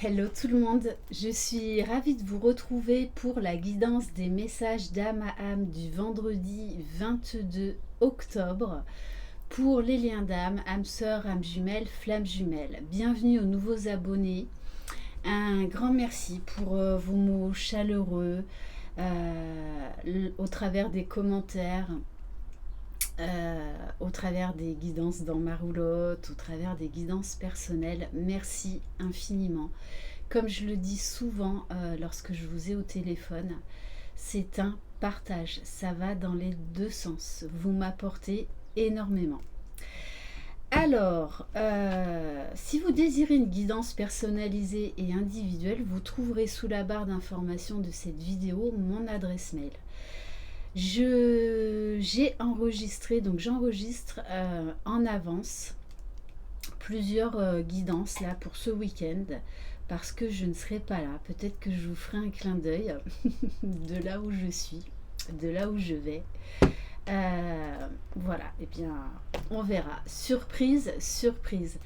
Hello tout le monde, je suis ravie de vous retrouver pour la guidance des messages d'âme à âme du vendredi 22 octobre pour les liens d'âme, âme sœur, âme jumelle, flamme jumelle. Bienvenue aux nouveaux abonnés. Un grand merci pour vos mots chaleureux au travers des commentaires. Au travers des guidances dans ma roulotte, au travers des guidances personnelles. Merci infiniment. Comme je le dis souvent lorsque je vous ai au téléphone, c'est un partage. Ça va dans les deux sens. Vous m'apportez énormément. Alors, si vous désirez une guidance personnalisée et individuelle, vous trouverez sous la barre d'information de cette vidéo mon adresse mail. J'ai enregistré, donc j'enregistre en avance plusieurs guidances là pour ce week-end parce que je ne serai pas là. Peut-être que je vous ferai un clin d'œil de là où je suis, de là où je vais. Voilà, et bien on verra. Surprise, surprise.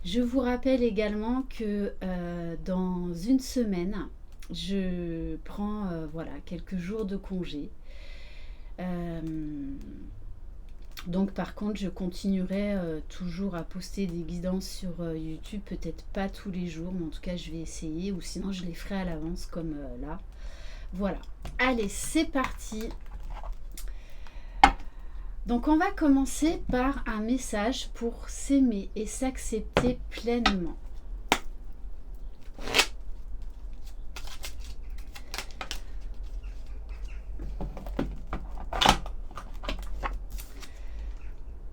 Je vous rappelle également que dans une semaine, je prends voilà, quelques jours de congé. Donc par contre je continuerai toujours à poster des guidances sur YouTube, peut-être pas tous les jours, mais en tout cas je vais essayer, ou sinon je les ferai à l'avance comme là. Voilà, allez c'est parti. Donc on va commencer par un message pour s'aimer et s'accepter pleinement.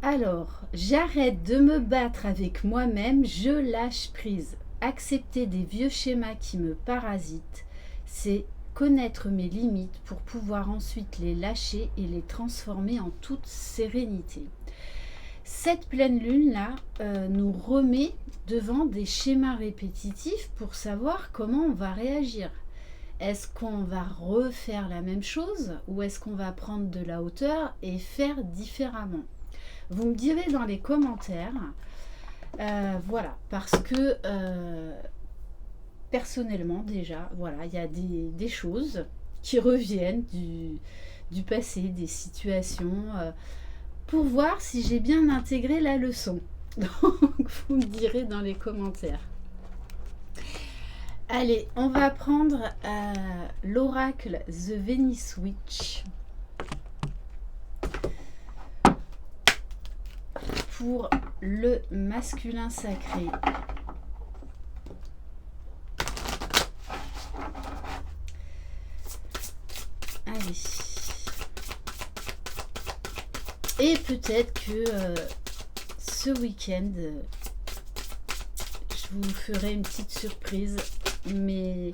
Alors, j'arrête de me battre avec moi-même, je lâche prise. Accepter des vieux schémas qui me parasitent, c'est connaître mes limites pour pouvoir ensuite les lâcher et les transformer en toute sérénité. Cette pleine lune-là nous remet devant des schémas répétitifs pour savoir comment on va réagir. Est-ce qu'on va refaire la même chose ou est-ce qu'on va prendre de la hauteur et faire différemment ? Vous me direz dans les commentaires, voilà, parce que personnellement déjà, voilà, il y a des choses qui reviennent du passé, des situations, pour voir si j'ai bien intégré la leçon. Donc vous me direz dans les commentaires. Allez, on va prendre l'oracle The Venice Witch pour le masculin sacré. Allez. Et peut-être que ce week-end, je vous ferai une petite surprise, mais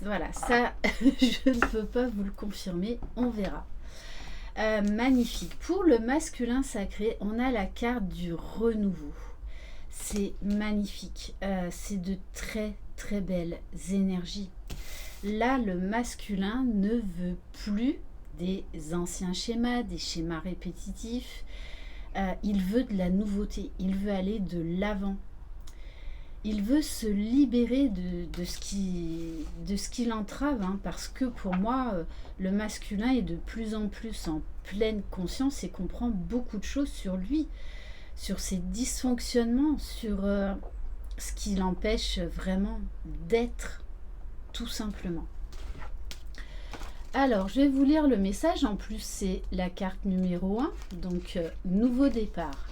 voilà, ça, je ne peux pas vous le confirmer, on verra. Magnifique. Pour le masculin sacré, on a la carte du renouveau. C'est magnifique. C'est de très très belles énergies. Là, le masculin ne veut plus des anciens schémas, des schémas répétitifs. Il veut de la nouveauté. Il veut aller de l'avant. Il veut se libérer de ce qui l'entrave, hein, parce que pour moi, le masculin est de plus en plus en pleine conscience et comprend beaucoup de choses sur lui, sur ses dysfonctionnements, sur ce qui l'empêche vraiment d'être, tout simplement. Alors, je vais vous lire le message. En plus, c'est la carte numéro 1, donc nouveau départ.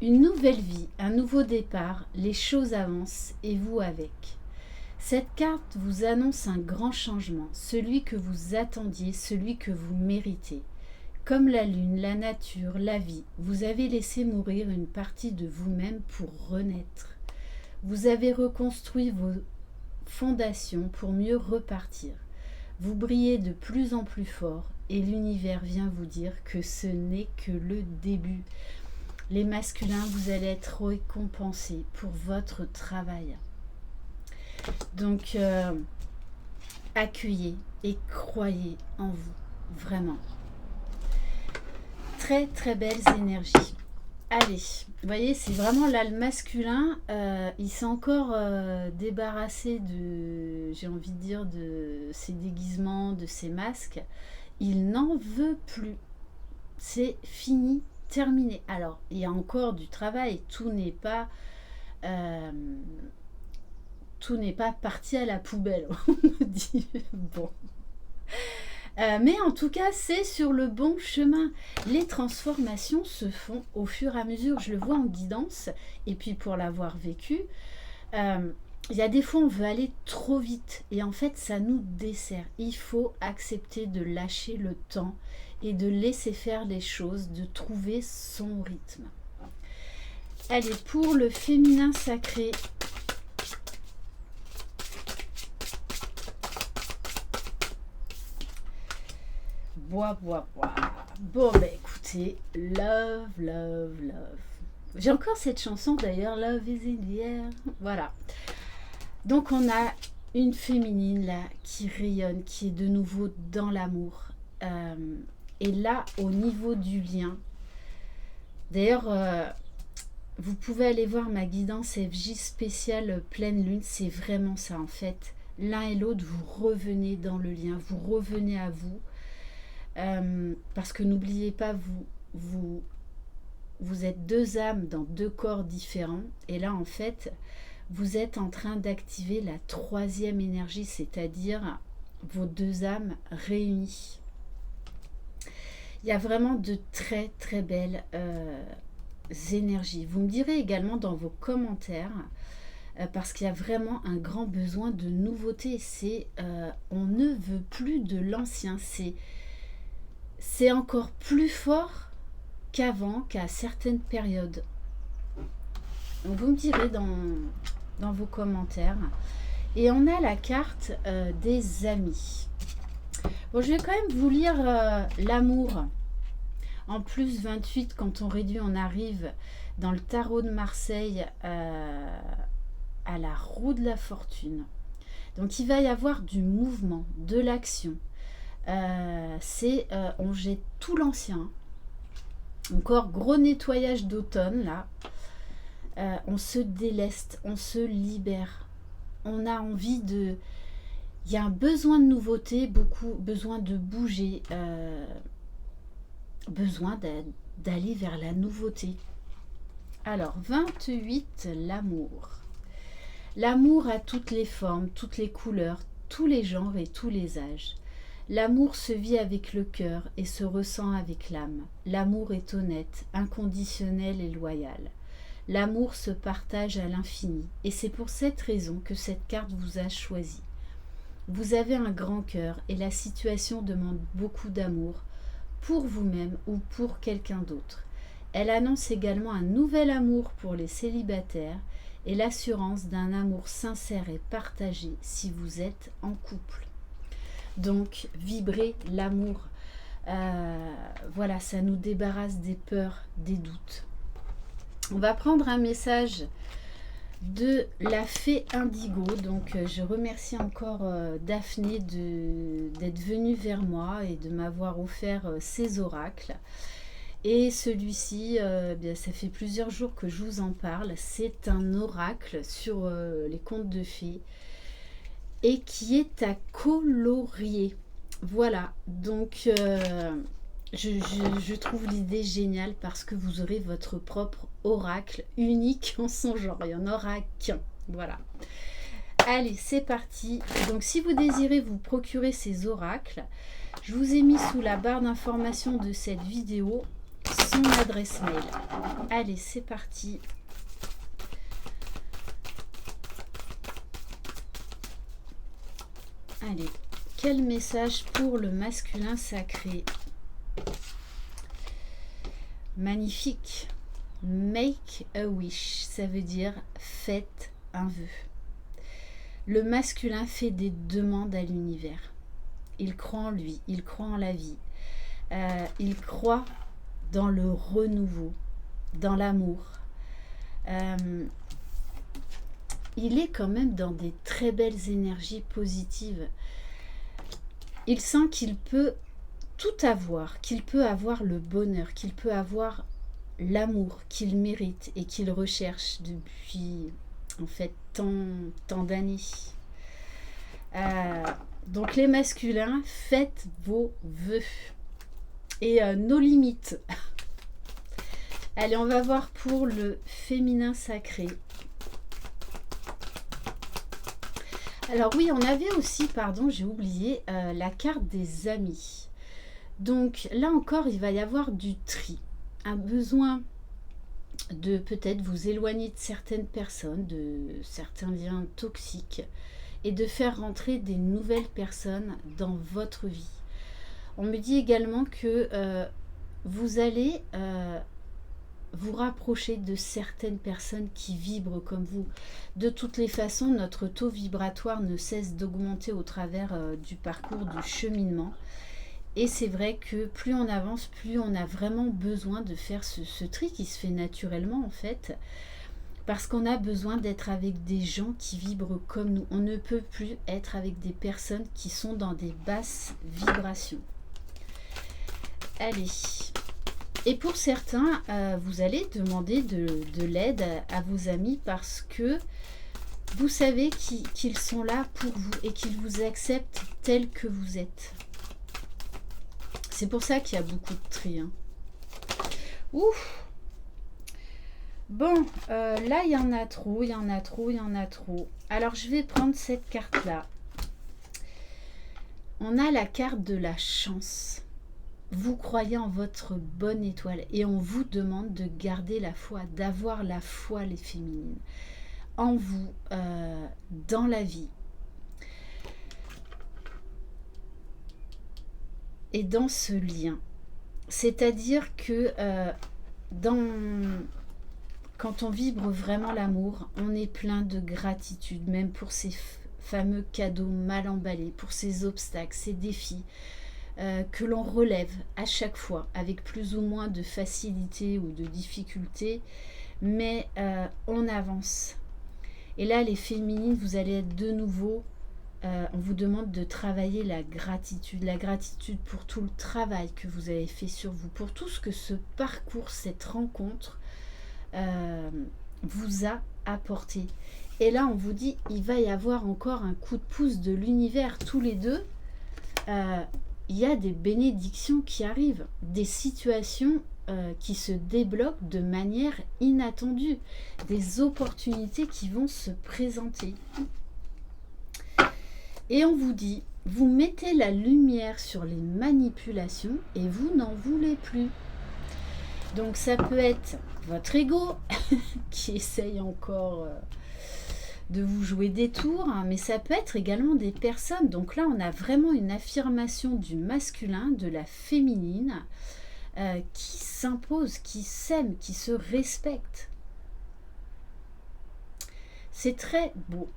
Une nouvelle vie, un nouveau départ, les choses avancent et vous avec. Cette carte vous annonce un grand changement, celui que vous attendiez, celui que vous méritez. Comme la lune, la nature, la vie, vous avez laissé mourir une partie de vous-même pour renaître. Vous avez reconstruit vos fondations pour mieux repartir. Vous brillez de plus en plus fort et l'univers vient vous dire que ce n'est que le début. Les masculins, vous allez être récompensés pour votre travail. Donc, accueillez et croyez en vous, vraiment. Très très belles énergies. Allez, vous voyez, c'est vraiment là le masculin. Il s'est encore débarrassé de, j'ai envie de dire, de ses déguisements, de ses masques. Il n'en veut plus. C'est fini, terminé. Alors, il y a encore du travail. Euh, tout n'est pas parti à la poubelle, on me dit. Bon. Mais en tout cas, c'est sur le bon chemin. Les transformations se font au fur et à mesure. Je le vois en guidance. Et puis pour l'avoir vécu, il y a des fois on veut aller trop vite. Et en fait, ça nous dessert. Il faut accepter de lâcher le temps et de laisser faire les choses, de trouver son rythme. Allez, pour le féminin sacré, bois. Bon, bah écoutez, love, love, love. J'ai encore cette chanson d'ailleurs, Love is in the air. Voilà. Donc on a une féminine là qui rayonne, qui est de nouveau dans l'amour. Et là, au niveau du lien, d'ailleurs, vous pouvez aller voir ma guidance FJ spéciale pleine lune. C'est vraiment ça en fait. L'un et l'autre, vous revenez dans le lien, vous revenez à vous. Parce que n'oubliez pas, vous êtes deux âmes dans deux corps différents. Et là, en fait, vous êtes en train d'activer la troisième énergie, c'est-à-dire vos deux âmes réunies. Il y a vraiment de très très belles énergies. Vous me direz également dans vos commentaires, parce qu'il y a vraiment un grand besoin de nouveauté. On ne veut plus de l'ancien. C'est encore plus fort qu'avant, qu'à certaines périodes. Donc vous me direz dans vos commentaires. Et on a la carte des amis. Bon, je vais quand même vous lire l'amour. En plus 28, quand on réduit, on arrive dans le tarot de Marseille à la roue de la fortune. Donc il va y avoir du mouvement, de l'action. On jette tout l'ancien. Encore gros nettoyage d'automne là. On se déleste, on se libère. On a envie de... Il y a un besoin de nouveauté, beaucoup besoin de bouger, besoin d'aller vers la nouveauté. Alors, 28, l'amour. L'amour a toutes les formes, toutes les couleurs, tous les genres et tous les âges. L'amour se vit avec le cœur et se ressent avec l'âme. L'amour est honnête, inconditionnel et loyal. L'amour se partage à l'infini et c'est pour cette raison que cette carte vous a choisi. Vous avez un grand cœur et la situation demande beaucoup d'amour pour vous-même ou pour quelqu'un d'autre. Elle annonce également un nouvel amour pour les célibataires et l'assurance d'un amour sincère et partagé si vous êtes en couple. Donc, vibrez l'amour. Voilà, ça nous débarrasse des peurs, des doutes. On va prendre un message de la fée Indigo. Donc, je remercie encore Daphné d'être venue vers moi et de m'avoir offert ces oracles. Et celui-ci, ça fait plusieurs jours que je vous en parle. C'est un oracle sur les contes de fées. Et qui est à colorier. Voilà, donc je trouve l'idée géniale parce que vous aurez votre propre oracle unique en son genre. Il n'y en aura qu'un. Voilà. Allez, c'est parti. Donc si vous désirez vous procurer ces oracles, je vous ai mis sous la barre d'information de cette vidéo son adresse mail. Allez, c'est parti. Allez, quel message pour le masculin sacré? Magnifique. Make a wish, ça veut dire faites un vœu. Le masculin fait des demandes à l'univers. Il croit en lui, il croit en la vie. Il croit dans le renouveau, dans l'amour. Il est quand même dans des très belles énergies positives. Il sent qu'il peut tout avoir, qu'il peut avoir le bonheur, qu'il peut avoir l'amour qu'il mérite et qu'il recherche depuis en fait tant d'années. Donc les masculins, faites vos vœux et nos limites. Allez, on va voir pour le féminin sacré. Alors oui, on avait aussi, pardon, j'ai oublié, la carte des amis. Donc là encore, il va y avoir du tri. Un besoin de peut-être vous éloigner de certaines personnes, de certains liens toxiques, et de faire rentrer des nouvelles personnes dans votre vie. On me dit également que vous allez vous rapprocher de certaines personnes qui vibrent comme vous. De toutes les façons, notre taux vibratoire ne cesse d'augmenter au travers du parcours du cheminement. Et c'est vrai que plus on avance, plus on a vraiment besoin de faire ce tri qui se fait naturellement en fait. Parce qu'on a besoin d'être avec des gens qui vibrent comme nous. On ne peut plus être avec des personnes qui sont dans des basses vibrations. Allez. Et pour certains, vous allez demander de l'aide à vos amis parce que vous savez qu'ils sont là pour vous et qu'ils vous acceptent tel que vous êtes. C'est pour ça qu'il y a beaucoup de tri. Hein. Ouf! Bon, là, il y en a trop, il y en a trop, il y en a trop. Alors, je vais prendre cette carte-là. On a la carte de la chance. Vous croyez en votre bonne étoile et on vous demande de garder la foi, d'avoir la foi, les féminines, en vous, dans la vie. Et dans ce lien. C'est-à-dire que quand on vibre vraiment l'amour, on est plein de gratitude, même pour ces fameux cadeaux mal emballés, pour ces obstacles, ces défis que l'on relève à chaque fois, avec plus ou moins de facilité ou de difficulté, mais on avance. Et là, les féminines, vous allez être de nouveau, on vous demande de travailler la gratitude pour tout le travail que vous avez fait sur vous, pour tout ce que ce parcours, cette rencontre, vous a apporté. Et là on vous dit il va y avoir encore un coup de pouce de l'univers tous les deux. Il y a des bénédictions qui arrivent, des situations qui se débloquent de manière inattendue, des opportunités qui vont se présenter. Et on vous dit vous mettez la lumière sur les manipulations et vous n'en voulez plus. Donc ça peut être votre ego qui essaye encore de vous jouer des tours, hein, mais ça peut être également des personnes. Donc là, on a vraiment une affirmation du masculin, de la féminine, qui s'impose, qui s'aime, qui se respecte. C'est très beau.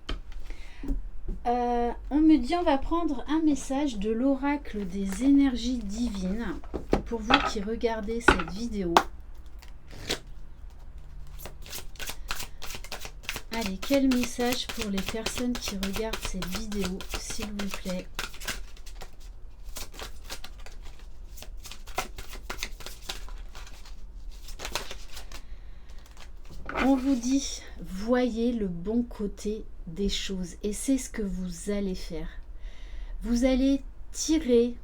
On me dit on va prendre un message de l'oracle des énergies divines pour vous qui regardez cette vidéo. Allez, quel message pour les personnes qui regardent cette vidéo, s'il vous plaît? On vous dit, voyez le bon côté des choses et c'est ce que vous allez faire. Vous allez tirer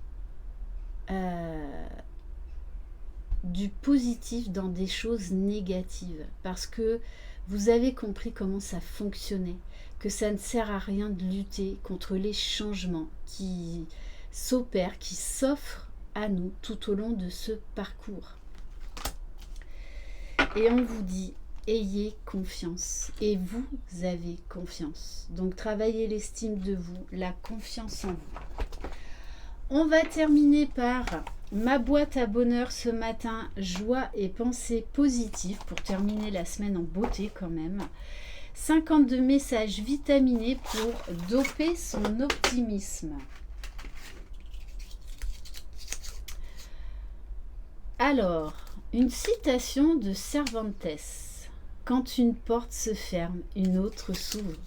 du positif dans des choses négatives parce que vous avez compris comment ça fonctionnait, que ça ne sert à rien de lutter contre les changements qui s'opèrent, qui s'offrent à nous tout au long de ce parcours. Et on vous dit, ayez confiance. Et vous avez confiance. Donc travaillez l'estime de vous, la confiance en vous. On va terminer par ma boîte à bonheur ce matin, joie et pensée positive pour terminer la semaine en beauté quand même. 52 messages vitaminés pour doper son optimisme. Alors, une citation de Cervantes. Quand une porte se ferme, une autre s'ouvre.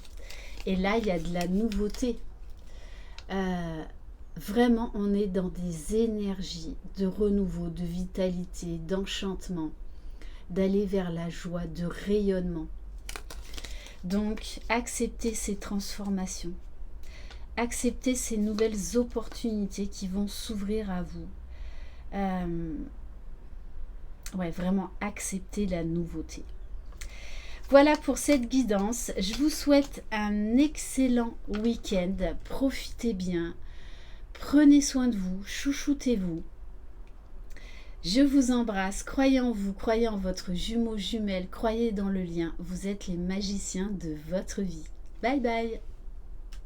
Et là, il y a de la nouveauté. Vraiment, on est dans des énergies de renouveau, de vitalité, d'enchantement. d'aller vers la joie, de rayonnement. Donc, acceptez ces transformations. Acceptez ces nouvelles opportunités qui vont s'ouvrir à vous. Ouais, vraiment accepter la nouveauté. Voilà pour cette guidance. Je vous souhaite un excellent week-end. Profitez bien. Prenez soin de vous. Chouchoutez-vous. Je vous embrasse. Croyez en vous. Croyez en votre jumeau, jumelle. Croyez dans le lien. Vous êtes les magiciens de votre vie. Bye bye.